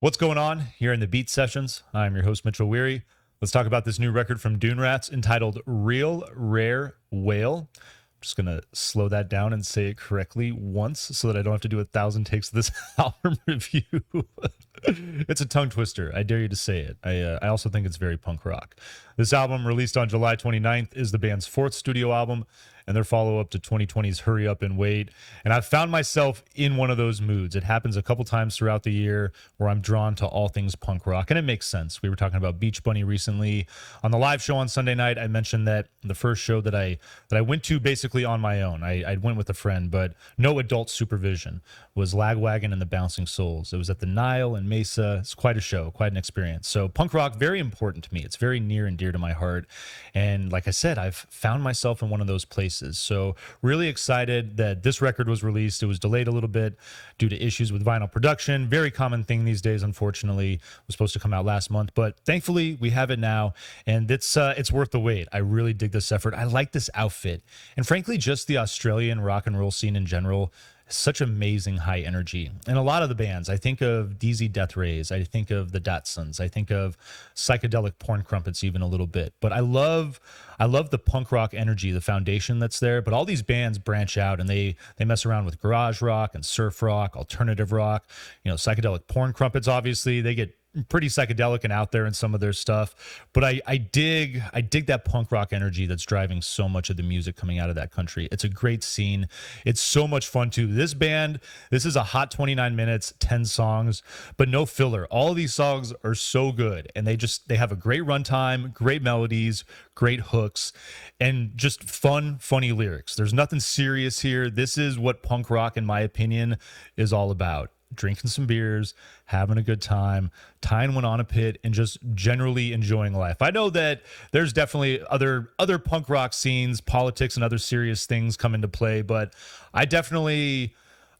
What's going on here in the Beat Sessions? I'm your host, Mitchell Weary. Let's talk about this new record from Dune entitled Real Rare Whale. I'm just going to slow that down and say it correctly once so that I don't have to do 1,000 takes of this album review. It's a tongue twister. I dare you to say it. I also think it's very punk rock. This album, released on July 29th, is the band's fourth studio album and their follow-up to 2020's Hurry Up and Wait. And I've found myself in one of those moods. It happens a couple times throughout the year where I'm drawn to all things punk rock, and it makes sense. We were talking about Beach Bunny recently. On the live show on Sunday night, I mentioned that the first show that I went to basically on my own, I went with a friend, but no adult supervision, was Lagwagon and the Bouncing Souls. It was at the Nile in Mesa. It's quite a show, quite an experience. So punk rock, very important to me. It's very near and dear to my heart. And like I said, I've found myself in one of those places. So really excited that this record was released. It was delayed a little bit due to issues with vinyl production. Very common thing these days, unfortunately. It was supposed to come out last month, but thankfully we have it now, and it's worth the wait. I really dig this effort. I like this outfit. And frankly, just the Australian rock and roll scene in general, such amazing high energy. And a lot of the bands, I think of DZ Death Rays, I think of the Datsuns, I think of psychedelic porn crumpets even a little bit. But I love the punk rock energy, the foundation that's there. But all these bands branch out and they mess around with garage rock and surf rock, alternative rock, psychedelic porn crumpets. Obviously, they get pretty psychedelic and out there in some of their stuff, but I dig that punk rock energy that's driving so much of the music coming out of that country. It's a great scene. It's so much fun too. This band, this is a hot 29 minutes, 10 songs, but no filler. All of these songs are so good, and they have a great runtime, great melodies, great hooks, and just funny lyrics. There's nothing serious here. This is what punk rock, in my opinion, is all about. Drinking some beers, having a good time, tying one on a pit, and just generally enjoying life. I know that there's definitely other punk rock scenes, politics, and other serious things come into play, but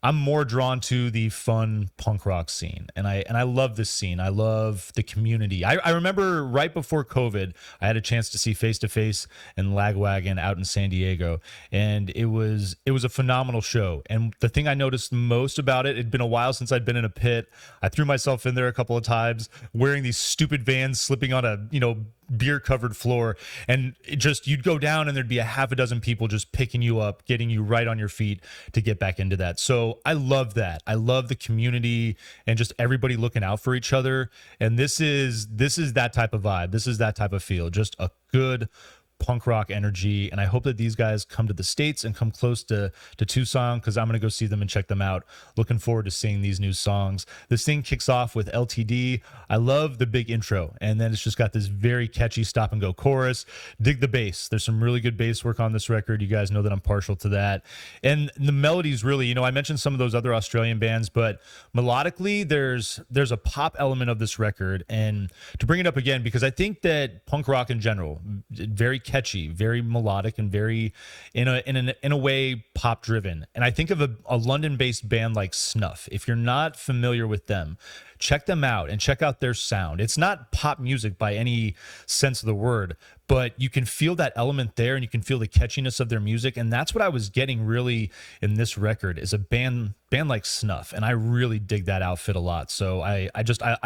I'm more drawn to the fun punk rock scene, and I love this scene. I love the community. I remember right before COVID, I had a chance to see Face to Face and Lagwagon out in San Diego, and it was a phenomenal show. And the thing I noticed most about it, it'd been a while since I'd been in a pit. I threw myself in there a couple of times, wearing these stupid Vans, slipping on a beer covered floor, and you'd go down and there'd be a half a dozen people just picking you up, getting you right on your feet to get back into that. So I love that. I love the community and just everybody looking out for each other. And this is that type of vibe. This is that type of feel. Just a good punk rock energy, and I hope that these guys come to the States and come close to Tucson, because I'm going to go see them and check them out. Looking forward to seeing these new songs. This thing kicks off with LTD. I love the big intro, and then it's just got this very catchy stop and go chorus. Dig the bass. There's some really good bass work on this record. You guys know that I'm partial to that. And the melodies really, I mentioned some of those other Australian bands, but melodically there's a pop element of this record. And to bring it up again, because I think that punk rock in general, very catchy, very melodic, and very in a way pop driven. And I think of a London-based band like Snuff. If you're not familiar with them, check them out and check out their sound. It's not pop music by any sense of the word, but you can feel that element there, and you can feel the catchiness of their music. And that's what I was getting really in this record, is a band like Snuff. And I really dig that outfit a lot. So I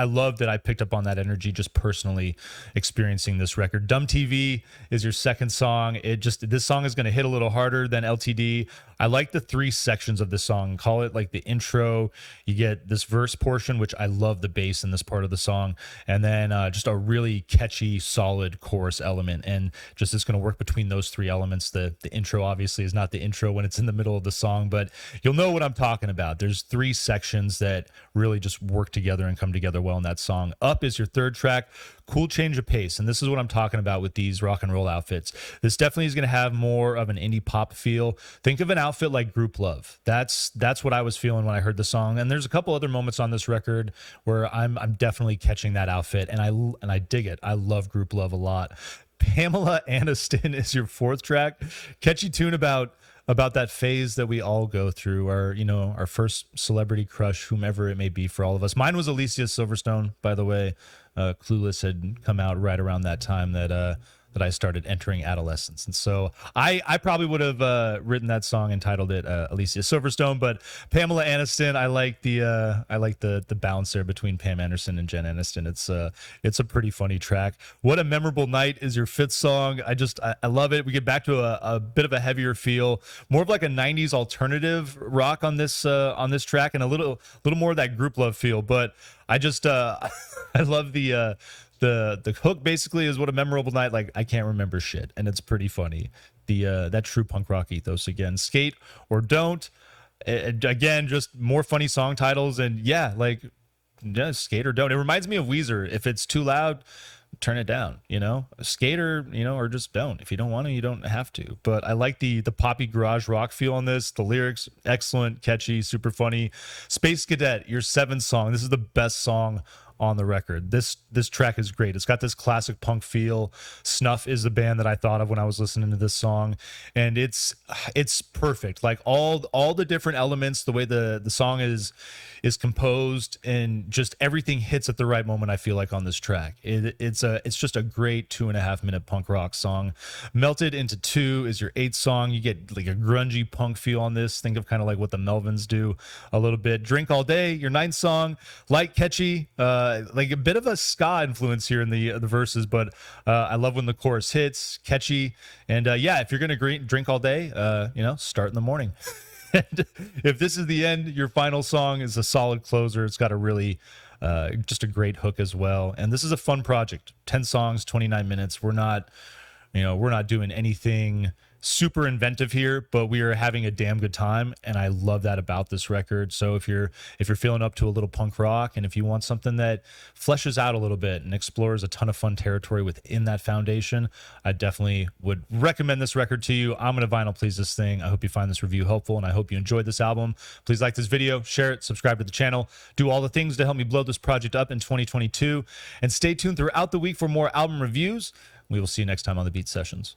love that I picked up on that energy just personally experiencing this record. Dumb TV is your second song. This song is going to hit a little harder than LTD. I like the three sections of the song. Call it like the intro. You get this verse portion, which I love the bass in this part of the song, and then just a really catchy, solid chorus element. And just it's going to work between those three elements. The intro obviously is not the intro when it's in the middle of the song, but you'll know what I'm talking about. There's three sections that really just work together and come together well in that song. Up is your third track. Cool change of pace, and this is what I'm talking about with these rock and roll outfits. This definitely is going to have more of an indie pop feel. Think of an outfit like Group Love. That's what I was feeling when I heard the song. And there's a couple other moments on this record where I'm definitely catching that outfit, and I dig it. I love Group Love a lot. Pamela Aniston is your fourth track. Catchy tune about that phase that we all go through, our first celebrity crush, whomever it may be for all of us. Mine was Alicia Silverstone, by the way. Clueless had come out right around that time that that I started entering adolescence. And so I probably would have written that song and titled it Alicia Silverstone, but Pamela Aniston, I like the balance there between Pam Anderson and Jen Aniston. It's a pretty funny track. What a Memorable Night is your fifth song. I love it. We get back to a bit of a heavier feel, more of like a 90s alternative rock on this track, and a little more of that group love feel. But I just I love the hook. Basically is What a Memorable Night. Like, I can't remember shit, and it's pretty funny. That true punk rock ethos again. Skate or Don't. Again, just more funny song titles, and yeah, like, yeah, Skate or Don't. It reminds me of Weezer. If it's too loud, turn it down, skate or just don't. If you don't want to, you don't have to. But I like the poppy garage rock feel on this. The lyrics, excellent, catchy, super funny. Space Cadet, your seventh song. This is the best song on the record. This track is great. It's got this classic punk feel. Snuff is the band that I thought of when I was listening to this song, and it's perfect. Like all the different elements, the way the song is composed, and just everything hits at the right moment, I feel like, on this track. It's just a great 2.5 minute punk rock song. Melted Into Two is your eighth song. You get like a grungy punk feel on this. Think of kind of like what the Melvins do a little bit. Drink All Day, your ninth song. Light, catchy, like a bit of a ska influence here in the verses, but I love when the chorus hits, catchy. And yeah, if you're gonna drink all day, start in the morning. And if this is the end, your final song is a solid closer. It's got a really just a great hook as well. And this is a fun project. 10 songs, 29 minutes. We're not doing anything super inventive here, but we are having a damn good time, and I love that about this record. So if you're feeling up to a little punk rock, and if you want something that fleshes out a little bit and explores a ton of fun territory within that foundation, I definitely would recommend this record to you. I'm gonna vinyl please this thing. I hope you find this review helpful, and I hope you enjoyed this album. Please like this video, share it, subscribe to the channel, do all the things to help me blow this project up in 2022, and stay tuned throughout the week for more album reviews. We will see you next time on the Beat Sessions.